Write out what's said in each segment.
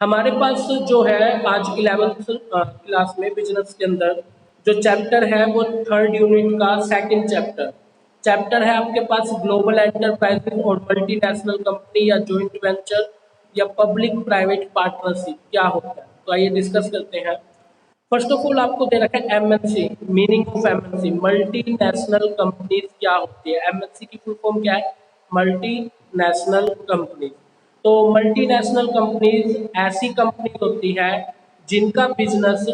हमारे पास जो है आज 11th क्लास में बिजनेस के अंदर जो चैप्टर है वो थर्ड यूनिट का सेकंड चैप्टर चैप्टर है आपके पास ग्लोबल एंटरप्राइजेस और मल्टीनेशनल कंपनी या जॉइंट वेंचर या पब्लिक प्राइवेट पार्टनरशिप क्या होता है। तो आइए डिस्कस करते हैं। फर्स्ट ऑफ ऑल आपको दे रखा है MNC, meaning of MNC, multinational companies क्या होती है। एमएनसी की फुल फॉर्म क्या है? Multinational company. तो मल्टीनेशनल कंपनीज ऐसी कंपनी होती है जिनका बिजनेस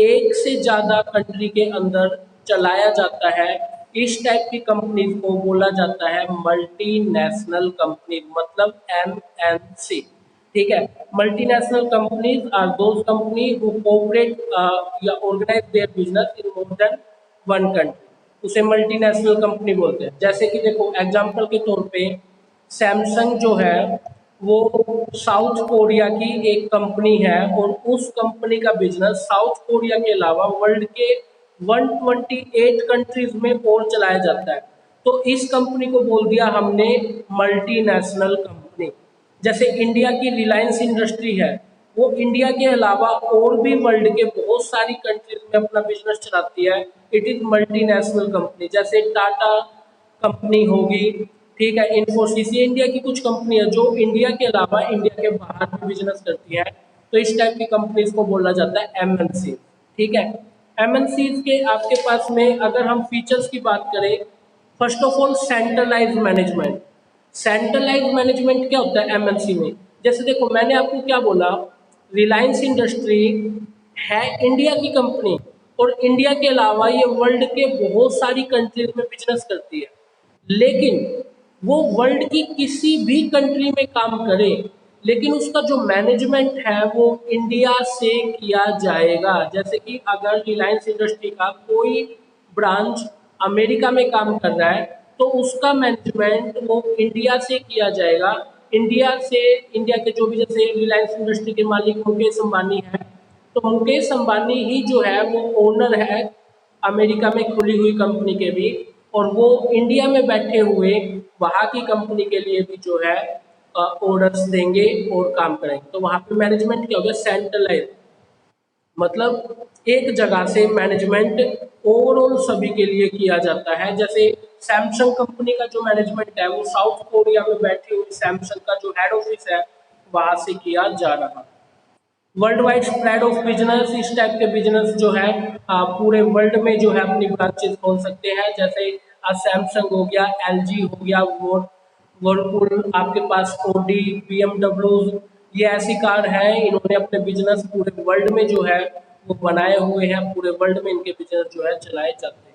एक से ज्यादा कंट्री के अंदर चलाया जाता है। इस टाइप की कंपनीज को बोला जाता है मल्टीनेशनल कंपनी, मतलब एमएनसी। ठीक है। Multinational companies are those company who cooperate या organize their business in more than one country, उसे मल्टीनेशनल कंपनी बोलते हैं। जैसे कि देखो एग्जांपल के तौर पे सैमसंग जो है वो साउथ कोरिया की एक कंपनी है और उस कंपनी का बिजनेस साउथ कोरिया के अलावा वर्ल्ड के 128 कंट्रीज में और चलाया जाता है। तो इस कंपनी को बोल दिया हमने मल्टीनेशनल कंपनी। जैसे इंडिया की रिलायंस इंडस्ट्री है, वो इंडिया के अलावा और भी वर्ल्ड के बहुत सारी कंट्रीज में अपना बिजनेस चलाती है। It is multinational company. जैसे टाटा कंपनी होगी, ठीक है, इन्फोसिस, ये इंडिया की कुछ कंपनी है जो इंडिया के अलावा इंडिया के बाहर भी बिजनेस करती है। तो इस टाइप की कंपनीज को बोला जाता है एमएनसी। ठीक है। एमएनसी के आपके पास में अगर हम फीचर्स की बात करें, first of all centralize management. Centralize management क्या होता है एमएनसी में? जैसे देखो मैंने आपको क्या बोला, रिलायंस इंडस्ट्री है इंडिया की कंपनी और इंडिया के अलावा ये वर्ल्ड के बहुत सारी कंट्रीज में बिजनेस करती है। लेकिन वो वर्ल्ड की किसी भी कंट्री में काम करे, लेकिन उसका जो मैनेजमेंट है वो इंडिया से किया जाएगा। जैसे कि अगर रिलायंस इंडस्ट्री का कोई ब्रांच अमेरिका में काम कर रहा है तो उसका मैनेजमेंट वो इंडिया से किया जाएगा। इंडिया से, इंडिया के जो भी, जैसे रिलायंस इंडस्ट्री के मालिक मुकेश अंबानी है, तो मुकेश अंबानी ही जो है वो ओनर है अमेरिका में खुली हुई कंपनी के भी, और वो इंडिया में बैठे हुए वहाँ की कंपनी के लिए भी जो है ऑर्डर्स देंगे और काम करेंगे। तो वहाँ पे मैनेजमेंट क्या हो गया? सेंट्रलाइज, मतलब एक जगह से मैनेजमेंट ओवरऑल सभी के लिए किया जाता है। जैसे सैमसंग कंपनी का जो मैनेजमेंट है वो साउथ कोरिया में बैठी हुई सैमसंग का जो हेड ऑफिस है वहां से किया जा रहा है। World wide spread of business, इस टाइप के बिजनेस जो है पूरे वर्ल्ड में जो है अपनी ब्रांचेस खोल सकते हैं। जैसे सैमसंग हो गया, एलजी हो गया, वर्लपूल, आपके पास ओडी, बीएमडब्ल्यू, ये ऐसी कार है, इन्होंने अपने बिजनेस पूरे वर्ल्ड में जो है वो बनाए हुए हैं। पूरे वर्ल्ड में इनके बिजनेस जो है चलाए जाते हैं।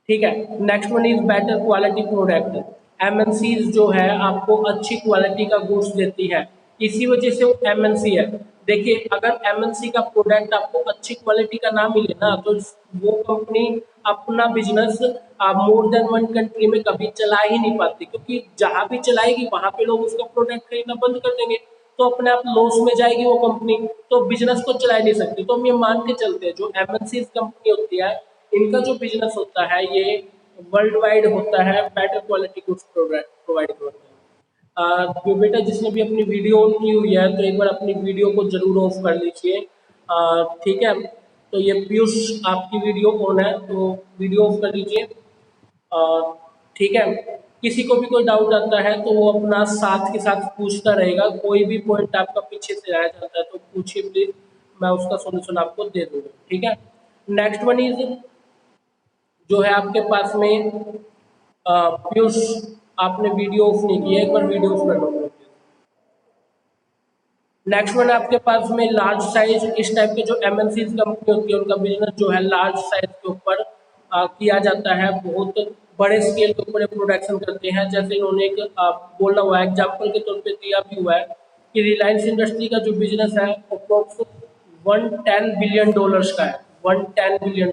ठीक है। Next one is better quality product. MNCs जो है आपको अच्छी क्वालिटी का गुड्स देती है, इसी वजह से वो एमएनसी है। देखिए अगर एमएनसी का प्रोडक्ट आपको अच्छी क्वालिटी का ना मिले ना तो वो कंपनी अपना बिजनेस मोर देन वन कंट्री में कभी चला ही नहीं पाती, क्योंकि जहां भी चलाएगी वहां पे लोग उसका प्रोडक्ट खरीदना बंद कर देंगे, तो अपने आप लॉस में जाएगी वो कंपनी, तो बिजनेस को चला ही नहीं सकती। तो हम ये मान के चलते हैं जो एमएनसी कंपनी होती है इनका जो बिजनेस होता है ये वर्ल्ड वाइड होता है, बेटर क्वालिटी गुड्स प्रोवाइड करते हैं। तो बेटा जिसने भी अपनी वीडियो ऑन की हुई है तो एक बार अपनी वीडियो को जरूर ऑफ कर लीजिए। ठीक है। तो ये पीयूष आपकी वीडियो ऑन है तो वीडियो ऑफ कर लीजिए। ठीक है। किसी को भी कोई डाउट आता है तो वो अपना साथ के साथ पूछता रहेगा, कोई भी पॉइंट आपका पीछे से रह जाता है तो पूछिए प्लीज, मैं उसका सोल्यूशन आपको दे दूंगा। ठीक है। नेक्स्ट वन इज जो है आपके पास में पीयूष, आपने वीडियो ऑफ नहीं किया, एक बार वीडियो ऑफ कर लो। नेक्स्ट वन आपके पास में लार्ज साइज, इस टाइप के जो एमएनसी कंपनी होती है उनका बिजनेस जो है लार्ज साइज के ऊपर किया जाता है, बहुत बड़े स्केल के ऊपर प्रोडक्शन करते हैं। जैसे इन्होंने एक बोला हुआ है, एग्जाम्पल के तौर पे दिया भी हुआ है कि रिलायंस इंडस्ट्री का जो बिजनेस है अप्रोक्स $110 बिलियन का है, $110 बिलियन।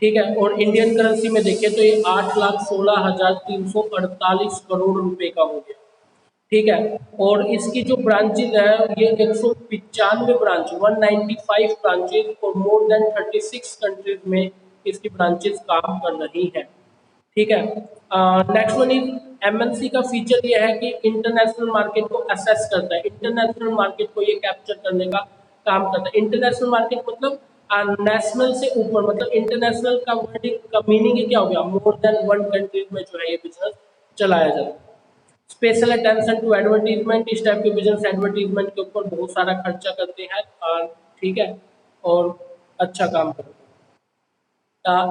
ठीक है। और इंडियन करेंसी में देखिए तो ये 8,16,348 करोड़ रुपए का हो गया। ठीक है। और इसकी जो ब्रांचेज है ये 195 ब्रांच, 195 ब्रांचेज और मोर देन 36 कंट्रीज में इसकी ब्रांचेज काम कर रही हैं। ठीक है। नेक्स्ट वन इज एमएनसी का फीचर ये है कि इंटरनेशनल मार्केट को असेस करता है, इंटरनेशनल मार्केट को ये कैप्चर करने का काम करता है। इंटरनेशनल मार्केट मतलब नेशनल से ऊपर, मतलब इंटरनेशनल का वर्ड का मीनिंग ही क्या हो गया, मोर देन वन कंट्रीज में जो है ये बिजनेस चलाया जाता है। स्पेशल अटेंशन टू एडवर्टीजमेंट, इस टाइप के बिजनेस एडवर्टीजमेंट के ऊपर बहुत सारा खर्चा करते हैं, और ठीक है, और अच्छा काम करते हैं।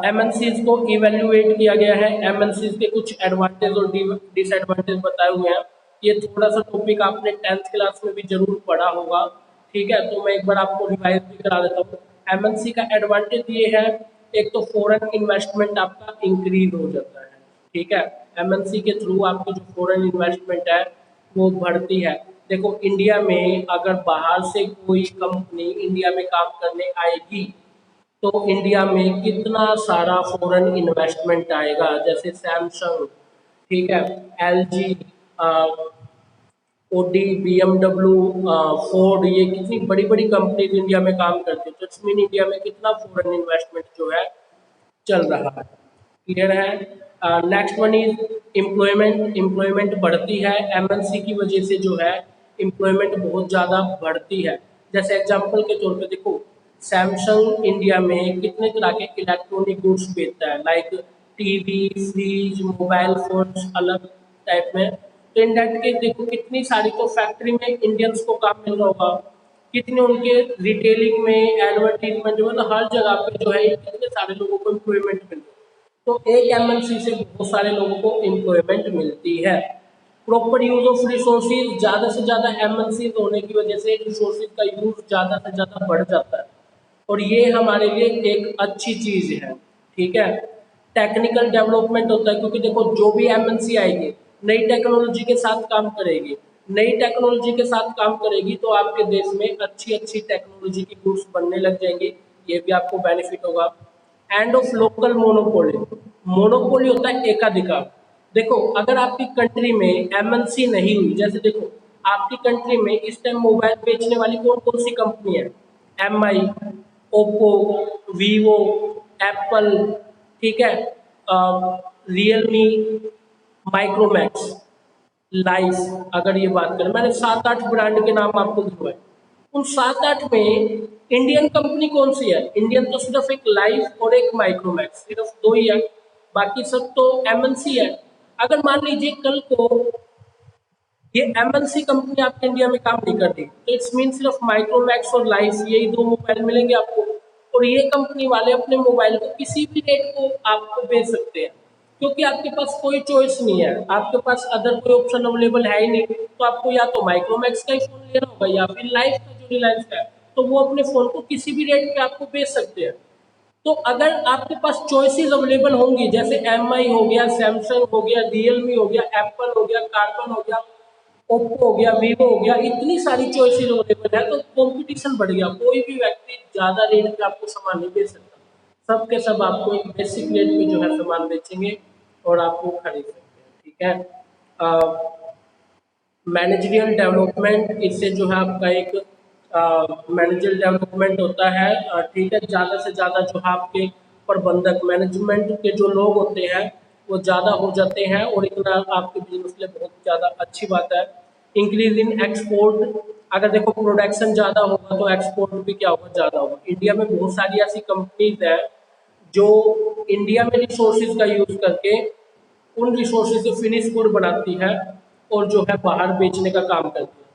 एमएनसीज को इवेल्युएट किया गया है, एमएनसीज के कुछ एडवांटेज और डिसएडवांटेज बताए हुए हैं। ये थोड़ा सा टॉपिक आपने 10th क्लास में भी जरूर पढ़ा होगा, ठीक है, तो मैं एक बार आपको रिवाइज भी करा देता हूँ। एमएनसी का एडवांटेज ये है, एक तो फॉरेन इन्वेस्टमेंट आपका इंक्रीज हो जाता है, ठीक है, एमएनसी के थ्रू आपकी जो फॉरेन इन्वेस्टमेंट है वो बढ़ती है। देखो इंडिया में अगर बाहर से कोई कंपनी इंडिया में काम करने आएगी तो इंडिया में कितना सारा फॉरेन इन्वेस्टमेंट आएगा, जैसे सैमसंग, ठीक है, एलजी, ओडी, बीएमडब्ल्यू, फोर्ड, ये कितनी बड़ी बड़ी कंपनीज इंडिया में काम करती है, तो इट्स मीन इंडिया में कितना फॉरेन इन्वेस्टमेंट जो है चल रहा है। क्लियर है। Next one is employment, employment बढ़ती है एमएनसी की वजह से, जो है एम्प्लॉयमेंट बहुत ज़्यादा बढ़ती है। जैसे एग्जांपल के तौर पे देखो, सैमसंग इंडिया में कितने तरह के इलेक्ट्रॉनिक गुड्स बेचता है, like TV, fridge, mobile phones, अलग टाइप में। तो इन दैट केस देखो कितनी सारी तो फैक्ट्री में इंडियंस को काम मिल रहा होगा, कितने उनके रिटेलिंग में, एडवर्टीजमेंट में, मतलब हर जगह पे जो है ये कितने सारे लोगों को एम्प्लॉयमेंट मिल रहा है। तो एक एमएनसी से बहुत सारे लोगों को एम्प्लॉयमेंट मिलती है। प्रॉपर यूज ऑफ रिसोर्सेज, ज़्यादा से ज़्यादा एमएनसी होने की वजह से रिसोर्सेज का यूज ज़्यादा से ज़्यादा बढ़ जाता है, और ये हमारे लिए एक अच्छी चीज़ है, ठीक है। टेक्निकल डेवलपमेंट होता है, क्योंकि देखो जो भी एमएनसी आएगी नई टेक्नोलॉजी के साथ काम करेगी, नई टेक्नोलॉजी के साथ काम करेगी तो आपके देश में अच्छी अच्छी टेक्नोलॉजी की गुड्स बनने लग जाएंगी, ये भी आपको बेनिफिट होगा। End of local monopoly, monopoly होता है एकाधिकार। देखो अगर आपकी कंट्री में एमएनसी नहीं हुई, जैसे देखो आपकी कंट्री में इस टाइम मोबाइल बेचने वाली कौन कौन सी कंपनी है, एमआई, ओप्पो, वीवो, एप्पल, ठीक है, रियलमी, माइक्रोमैक्स, लाइफ, अगर ये बात करें, मैंने 7-8 ब्रांड के नाम आपको दिए। उन 7-8 में इंडियन कंपनी कौन सी है, इंडियन तो सिर्फ एक लाइफ और एक माइक्रोमैक्स, सिर्फ दो ही है, बाकी सब तो एमएनसी है। अगर मान लीजिए कल को ये एमएनसी कंपनी आपके इंडिया में काम नहीं करती, तो इट्स मीन सिर्फ माइक्रोमैक्स और लाइफ यही दो मोबाइल मिलेंगे आपको, और ये कंपनी वाले अपने मोबाइल को किसी भी रेट को आपको बेच सकते हैं, क्योंकि आपके पास कोई चॉइस नहीं है, आपके पास अदर कोई ऑप्शन अवेलेबल है ही नहीं। तो आपको या तो माइक्रोमैक्स का ही फोन लेना होगा या फिर लाइफ का जो रिलायंस का है, तो वो अपने फोन को किसी भी रेट पे आपको बेच सकते हैं। तो अगर आपके पास चॉइसेस अवेलेबल होंगी, जैसे एमआई हो गया, सैमसंग हो गया, रियलमी हो गया, एप्पल हो गया, कार्बन हो गया, ओप्पो हो गया, वीवो हो गया, इतनी सारी चॉइसेस अवेलेबल है, तो कंपटीशन बढ़ गया, कोई भी व्यक्ति ज़्यादा रेट पे आपको सामान नहीं बेच सकता, सब के सब आपको एक बेसिक रेट पे जो है सामान बेचेंगे और आप वो खरीद सकते हैं, ठीक है। मैनेजरियल डेवलपमेंट, इससे जो है आपका एक मैनेजरियल डेवलपमेंट होता है, ठीक है, ज़्यादा से ज़्यादा जो है आपके प्रबंधक, मैनेजमेंट के जो लोग होते हैं वो ज़्यादा हो जाते हैं, और इतना आपके बिजनेस के लिए बहुत ज़्यादा अच्छी बात है। इंक्रीज इन एक्सपोर्ट, अगर देखो प्रोडक्शन ज़्यादा होगा तो एक्सपोर्ट भी क्या होगा, ज़्यादा होगा। इंडिया में बहुत सारी ऐसी कंपनीज हैं जो इंडिया में रिसोर्सेज का यूज़ करके उन रिसोर्सेज से फिनिश गुड बनाती है और जो है बाहर बेचने का काम करती है।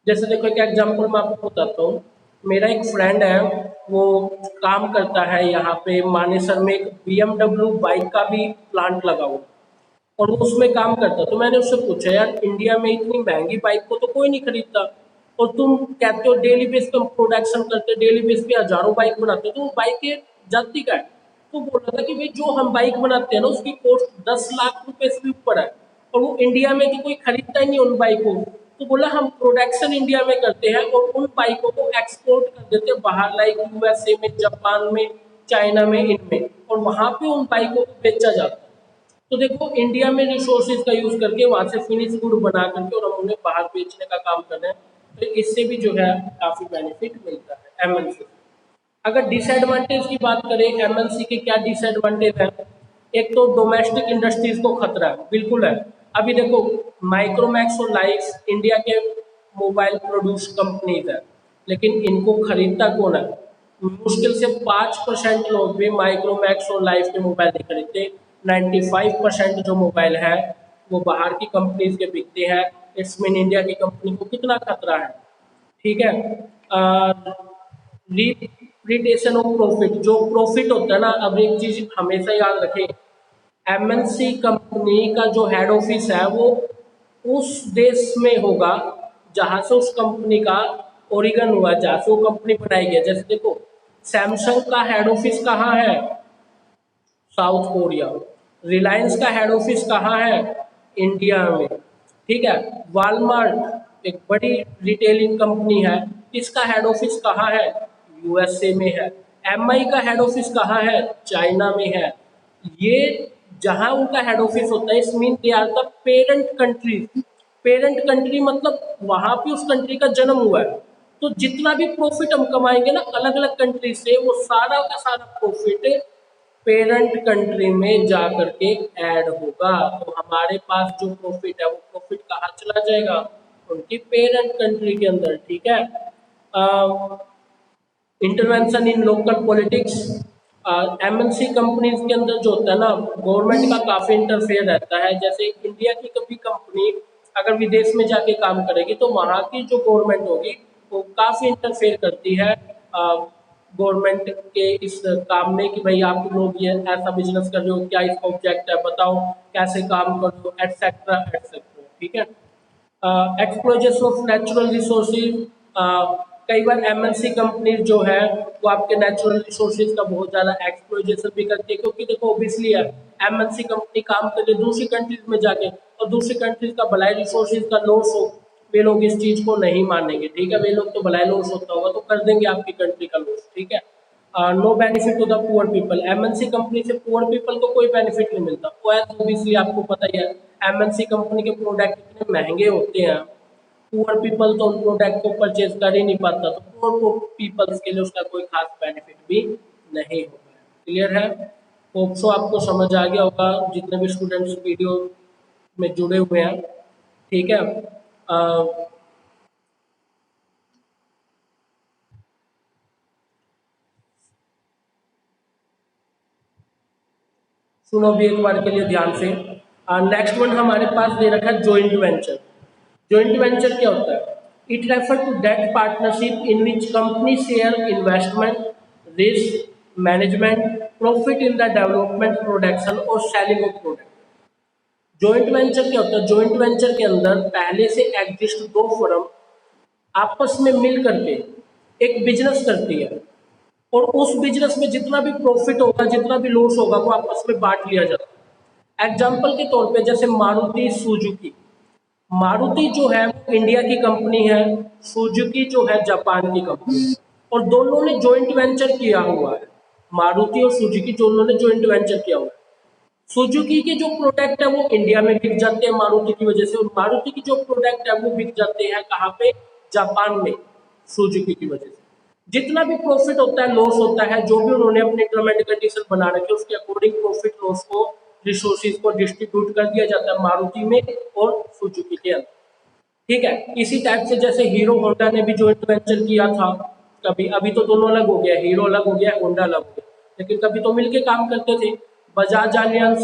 जैसे देखो एक एग्जांपल मैं आपको बताता हूँ, मेरा एक फ्रेंड है, वो काम करता है यहाँ पे मानेसर में, एक बीएमडब्ल्यू बाइक का भी प्लांट लगा हुआ, और वो उसमें काम करता है। तो मैंने उससे पूछा, यार इंडिया में इतनी महंगी बाइक को तो कोई नहीं खरीदता, और तुम कहते हो डेली बेस पे प्रोडक्शन करते हो, डेली बेस पे हजारों बाइक बनाते हो, तो वो बाइक जाती का है। तो बोल रहा था कि भाई जो हम बाइक बनाते हैं ना उसकी कॉस्ट 10 लाख रुपए से भी ऊपर है, और वो इंडिया में तो कोई खरीदता ही नहीं उन बाइकों को। तो बोला हम प्रोडक्शन इंडिया में करते हैं और उन बाइकों को एक्सपोर्ट कर देते हैं बाहर, लाइक यूएसए में, जापान में, चाइना में, इनमें, और वहां पे उन बाइकों को बेचा जाता है। तो देखो इंडिया में रिसोर्सेज का यूज करके वहां से फिनिश गुड बना करके और हम उन्हें बाहर बेचने का काम कर रहे हैं, तो इससे भी जो है काफी बेनिफिट मिलता है एमएनसी। अगर डिसएडवांटेज की बात करें, एमएनसी के क्या डिसएडवांटेज है, एक तो डोमेस्टिक इंडस्ट्रीज को खतरा है, बिल्कुल है। अभी देखो, माइक्रोमैक्स और लाइफ इंडिया के मोबाइल प्रोड्यूस कंपनीज है, लेकिन इनको खरीदता कौन है? मुश्किल से 5% लोग भी माइक्रोमैक्स और लाइफ के मोबाइल नहीं खरीदते। 95% जो मोबाइल है वो बाहर की कंपनीज के बिकते हैं। इट्स मीन इंडिया की कंपनी को कितना खतरा है। ठीक है। रिटेशन ऑफ प्रॉफिट, जो प्रॉफिट होता है ना, अब एक चीज हमेशा याद रखें, एमएनसी कंपनी का जो हेड ऑफिस है वो उस देश में होगा जहां से उस कंपनी का ओरिगन हुआ, जहां से वो कंपनी बनाई गई है। जैसे देखो, सैमसंग का हेड ऑफिस कहाँ है? South Korea. रिलायंस का हेड ऑफिस कहाँ है? इंडिया में। ठीक है। वॉलमार्ट एक बड़ी रिटेलिंग कंपनी है, इसका हेड ऑफिस कहाँ है? यूएसए में है। एमआई का हेड ऑफिस कहाँ है? चाइना में है। ये जहां उनका हेड ऑफिस होता है, is mean they are the parent country. Parent country मतलब वहां पे उस कंट्री का जन्म हुआ है। तो जितना भी प्रॉफिट हम कमाएंगे ना अलग अलग कंट्री से, वो सारा का सारा प्रॉफिट पेरेंट कंट्री में जा करके ऐड होगा। तो हमारे पास जो प्रॉफिट है वो प्रॉफिट कहाँ चला जाएगा? उनकी पेरेंट कंट्री के अंदर। ठीक है। इंटरवेंशन इन लोकल पॉलिटिक्स, एमएनसी कंपनीज के अंदर जो होता है ना, गवर्नमेंट का काफी इंटरफेयर रहता है। जैसे इंडिया की कभी कंपनी अगर विदेश में जाके काम करेगी तो वहाँ की जो गवर्नमेंट होगी वो काफी इंटरफेयर करती है गवर्नमेंट के इस काम में, कि भाई आप लोग ये ऐसा बिजनेस कर रहे हो, क्या इसका ऑब्जेक्ट है, बताओ कैसे काम कर रहे हो, एटसेट्रा एटसेट्रा। ठीक है। एक्सप्लोइटेशन ऑफ नेचुरल रिसोर्सेज, कई बार एमएनसी कंपनी जो है वो आपके नेचुरल रिसोर्सेज का बहुत ज़्यादा एक्सप्लोइटेशन भी करती है, क्योंकि देखो ऑब्वियसली है, एमएनसी कंपनी काम कर रही है दूसरी कंट्रीज में जाके, और दूसरी कंट्रीज का भलाई रिसोर्सेज का लॉस हो, वे लोग इस चीज़ को नहीं मानेंगे। ठीक है। वे लोग तो भलाई लॉस होता होगा तो कर देंगे आपकी कंट्री का लॉस। ठीक है। No benefit to the poor people, MNC company से पुअर पीपल को कोई बेनिफिट नहीं मिलता। वो ऑब्वियसली आपको पता ही है, एमएनसी कंपनी के प्रोडक्ट इतने महंगे होते हैं, पुअर पीपल तो उन प्रोडक्ट को परचेज कर ही नहीं पाता, तो पुअर पीपल्स के लिए उसका कोई खास बेनिफिट भी नहीं होगा। क्लियर है? होप सो आपको समझ आ गया होगा, जितने भी स्टूडेंट्स वीडियो में जुड़े हुए हैं। ठीक है। सुनो भी एक बार के लिए ध्यान से। नेक्स्ट वन हमारे पास दे रखा है जॉइंट वेंचर। जॉइंट वेंचर क्या होता है? It refer to that partnership in which company share investment, risk management, profit in the development, production और selling of product. Joint venture क्या होता है? जॉइंट वेंचर के अंदर पहले से एग्जिस्ट दो फर्म आपस में मिल करके एक बिजनेस करती है, और उस बिजनेस में जितना भी प्रॉफिट होगा, जितना भी लॉस होगा, वो आपस में बांट लिया जाता है। एग्जाम्पल के तौर पे जैसे मारुति सुजुकी, मारुति जो है वो इंडिया की कंपनी है, सुजुकी जो है जापान की कंपनी है, और दोनों ने जॉइंट वेंचर किया हुआ है। मारुति और सुजुकी दोनों ने जॉइंट वेंचर किया हुआ है। सुजुकी के जो प्रोडक्ट है वो इंडिया में बिक जाते हैं मारुति की वजह से, और मारुति की जो प्रोडक्ट है वो बिक जाते हैं कहाँ पे? जापान में, सुजुकी की वजह से। जितना भी प्रॉफिट होता है, लॉस होता है, जो भी उन्होंने अपने टर्म एंड कंडीशन बना रखे उसके अकॉर्डिंग प्रॉफिट लॉस को, रिसोर्सेज को डिस्ट्रीब्यूट कर दिया जाता है मारुति में और सुजुकी के अंदर। ठीक है। इसी टाइप से जैसे हीरो होंडा ने भी जॉइंट वेंचर किया था कभी, अभी तो दोनों अलग हो गया, हीरो अलग हो गया, होंडा अलग हो गया, लेकिन कभी तो मिलके काम करते थे। बजाज अलियांस,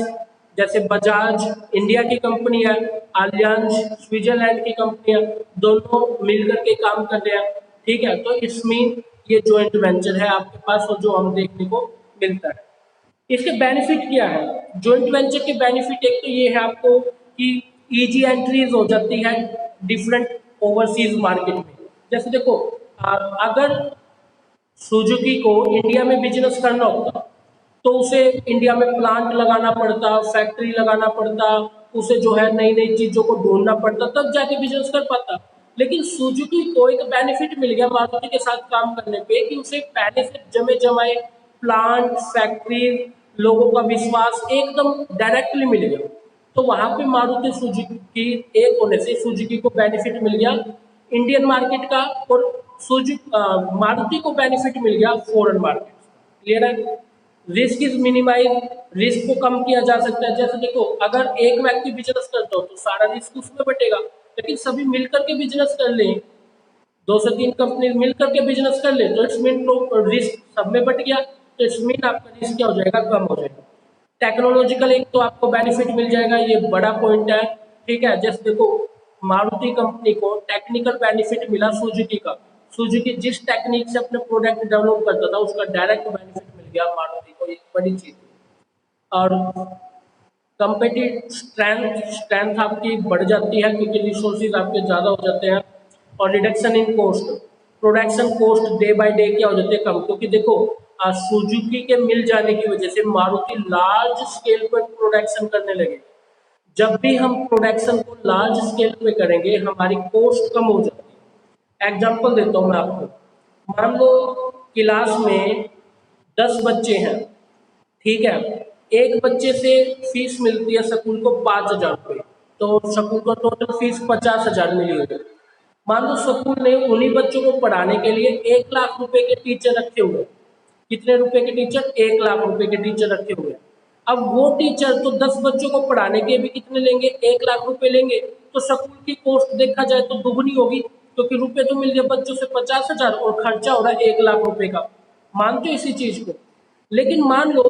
जैसे बजाज इंडिया की कंपनी है, अलियांस स्विट्जरलैंड की कंपनी है, दोनों मिलकर के काम कर रहे हैं। ठीक है। तो इसमें ये जॉइंट वेंचर है आपके पास, और जो हम देखने को मिलता है। इसके बेनिफिट क्या है? जॉइंट वेंचर के बेनिफिट एक तो ये है आपको कि इजी एंट्रीज हो जाती है डिफरेंट ओवरसीज मार्केट में। जैसे देखो, अगर सुजुकी को इंडिया में बिजनेस करना होता तो उसे इंडिया में प्लांट लगाना पड़ता, फैक्ट्री लगाना पड़ता, उसे जो है नई नई चीजों को ढूंढना पड़ता, तब जाके बिजनेस कर पाता। लेकिन सुजुकी को एक बेनिफिट मिल गया मारुति के साथ काम करने पे, कि उसे पहले से जमे जमाए प्लांट, फैक्ट्री, लोगों का विश्वास एकदम डायरेक्टली मिल गया। तो वहां पे मारुति सुजुकी एक होने से सुजुकी को बेनिफिट मिल गया इंडियन मार्केट का, और मारुति को बेनिफिट मिल गया फॉरेन मार्केट। क्लियर है? रिस्क इज मिनिमाइज, रिस्क को कम किया जा सकता है। जैसे देखो, अगर एक व्यक्ति बिजनेस करता हो तो सारा रिस्क उसमें बटेगा, लेकिन सभी मिलकर के बिजनेस कर लें, 2 से 3 कंपनी मिलकर के बिजनेस कर ले तो इट्स मीन रिस्क सब में बट गया, तो इट्स मीन आपका रिस्क क्या हो जाएगा, कम हो जाएगा। टेक्नोलॉजिकल एक तो आपको बेनिफिट मिल जाएगा, ये बड़ा पॉइंट है। ठीक है, जैसे देखो, मारुति कंपनी को टेक्निकल बेनिफिट मिला सुजुकी का। सुजुकी जिस टेक्निक से अपने प्रोडक्ट डेवलप करता था उसका डायरेक्ट बेनिफिट मिल गया मारुति को, एक बड़ी चीज। और कंपेटिटिव स्ट्रेंथ स्ट्रेंथ आपकी बढ़ जाती है क्योंकि रिसोर्सेज आपके ज़्यादा हो जाते हैं। और reduction in cost, production cost day by day क्या हो जाती है, कम। क्योंकि देखो, सुजुकी के मिल जाने की वजह से मारुति लार्ज स्केल पर प्रोडक्शन करने लगे। जब भी हम प्रोडक्शन को लार्ज स्केल पे करेंगे हमारी कॉस्ट कम हो जाती है। एग्जांपल देता हूँ मैं आपको। मान लो क्लास में 10 बच्चे हैं, ठीक है। एक बच्चे से फीस मिलती है स्कूल को 5,000 रुपये, तो स्कूल को टोटल फीस 50,000 मिली होगी। मान लो स्कूल ने उन्हीं बच्चों को पढ़ाने के लिए 1 लाख रुपए के टीचर रखे हुए हैं। कितने रुपए के टीचर, 1 लाख रुपए के टीचर रखे हुए हैं। अब वो टीचर तो 10 बच्चों को पढ़ाने के भी कितने लेंगे, 1 लाख रुपए लेंगे। तो स्कूल की कॉस्ट देखा जाए तो दुगनी होगी, क्योंकि रुपए तो मिल गए बच्चों से 50,000 और खर्चा हो रहा है 1 लाख रुपए का। मानते हो इसी चीज को। लेकिन मान लो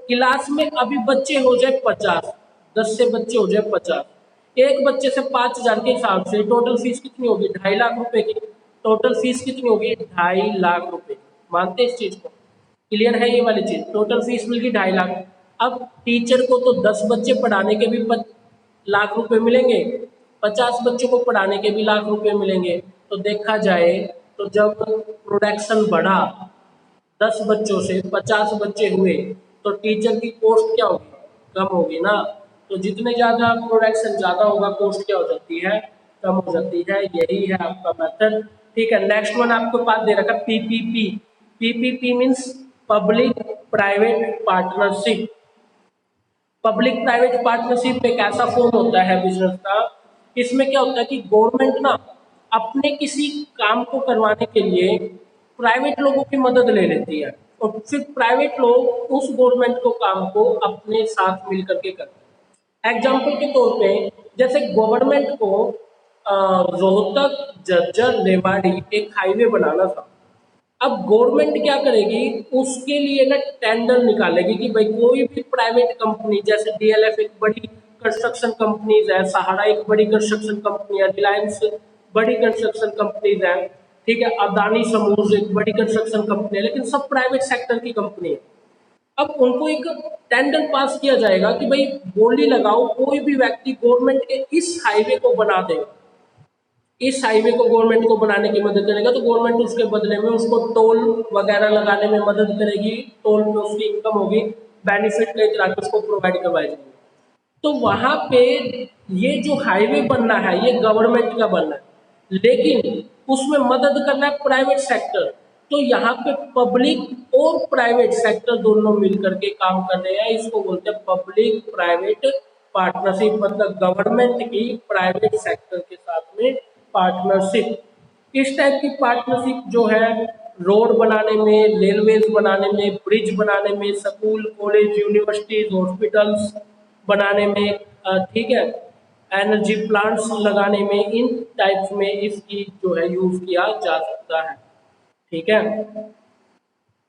क्लास में अभी बच्चे हो जाए 50, 10 से बच्चे हो जाए 50, एक बच्चे से 5,000 के हिसाब से टोटल फीस कितनी होगी, 2.5 लाख रुपए की। टोटल फीस कितनी होगी, 2.5 लाख रुपए। मानते हैं इस चीज को, क्लियर है ये वाली चीज। टोटल फीस मिल गई 2.5 लाख। अब टीचर को तो 10 बच्चे पढ़ाने के भी लाख रुपए मिलेंगे, 50 बच्चों को पढ़ाने के भी लाख रुपए मिलेंगे। तो देखा जाए तो जब प्रोडक्शन बढ़ा, 10 बच्चों से 50 बच्चे हुए, तो टीचर की कॉस्ट क्या होगी, कम होगी ना। तो जितने ज़्यादा प्रोडक्शन ज़्यादा होगा, कॉस्ट क्या हो जाती है, कम हो जाती है। यही है आपका मेथड। ठीक है, नेक्स्ट वन आपको पास दे रखा PPP. PPP means public private partnership. Public private partnership एक ऐसा फॉर्म होता है बिजनेस का, इसमें क्या होता है कि गवर्नमेंट ना अपने किसी काम को करवाने के लिए प्राइवेट लोगों की मदद ले लेती है, और फिर प्राइवेट लोग उस गवर्नमेंट को काम को अपने साथ मिल करके करते हैं। एग्जाम्पल के तौर पे, जैसे गवर्नमेंट को रोहतक झज्जर रेवाड़ी एक हाईवे बनाना था। अब गवर्नमेंट क्या करेगी, उसके लिए ना टेंडर निकालेगी कि भाई कोई भी प्राइवेट कंपनी, जैसे डीएलएफ एक बड़ी कंस्ट्रक्शन कंपनीज है, सहारा एक बड़ी कंस्ट्रक्शन कंपनी है, रिलायंस बड़ी कंस्ट्रक्शन कंपनीज है, ठीक है, अदानी समूह एक बड़ी कंस्ट्रक्शन कंपनी है, लेकिन सब प्राइवेट सेक्टर की कंपनी है। अब उनको एक टेंडर पास किया जाएगा कि भाई बोली लगाओ, कोई भी व्यक्ति गवर्नमेंट के इस हाईवे को बना देगा, इस हाईवे को गवर्नमेंट को बनाने की मदद करेगा, तो गवर्नमेंट उसके बदले में उसको टोल वगैरह लगाने में मदद करेगी, टोल पे उसकी इनकम होगी, बेनिफिट कई तरह के उसको प्रोवाइड करवाए जाएंगे। तो वहां पे ये जो हाईवे बनना है ये गवर्नमेंट का बनना है, लेकिन उसमें मदद करना है प्राइवेट सेक्टर। तो यहाँ पे पब्लिक और प्राइवेट सेक्टर दोनों मिलकर के काम कर रहे हैं, इसको बोलते हैं पब्लिक प्राइवेट पार्टनरशिप। मतलब गवर्नमेंट की प्राइवेट सेक्टर के साथ में पार्टनरशिप। इस टाइप की पार्टनरशिप जो है रोड बनाने में, रेलवेज बनाने में, ब्रिज बनाने में, स्कूल कॉलेज यूनिवर्सिटीज हॉस्पिटल्स बनाने में, ठीक है, एनर्जी प्लांट्स लगाने में, इन टाइप्स में इसकी जो है यूज किया जा सकता है। ठीक है,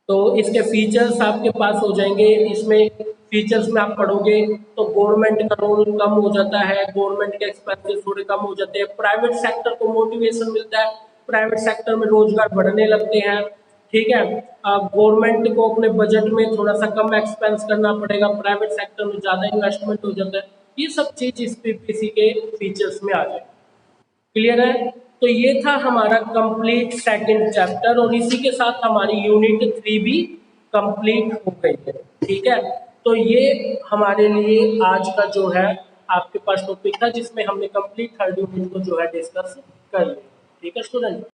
तो इसके फीचर्स आपके पास हो जाएंगे। इसमें फीचर्स में आप पढ़ोगे तो गवर्नमेंट का रोल कम हो जाता है, गवर्नमेंट के एक्सपेंसेस थोड़े कम हो जाते हैं, प्राइवेट सेक्टर को मोटिवेशन मिलता है, प्राइवेट सेक्टर में रोजगार बढ़ने लगते हैं। ठीक है, गवर्नमेंट को अपने बजट में थोड़ा सा कम एक्सपेंस करना पड़ेगा, प्राइवेट सेक्टर में ज़्यादा इन्वेस्टमेंट हो जाता है। ये सब चीज़ इस पीपीसी के फीचर्स में आ जाए। क्लियर है, तो ये था हमारा कंप्लीट सेकंड चैप्टर, और इसी के साथ हमारी यूनिट 3 भी कंप्लीट हो गई है। ठीक है, तो ये हमारे लिए आज का जो है आपके पास टॉपिक था, जिसमें हमने कंप्लीट थर्ड यूनिट को जो है डिस्कस कर लिया। ठीक है स्टूडेंट।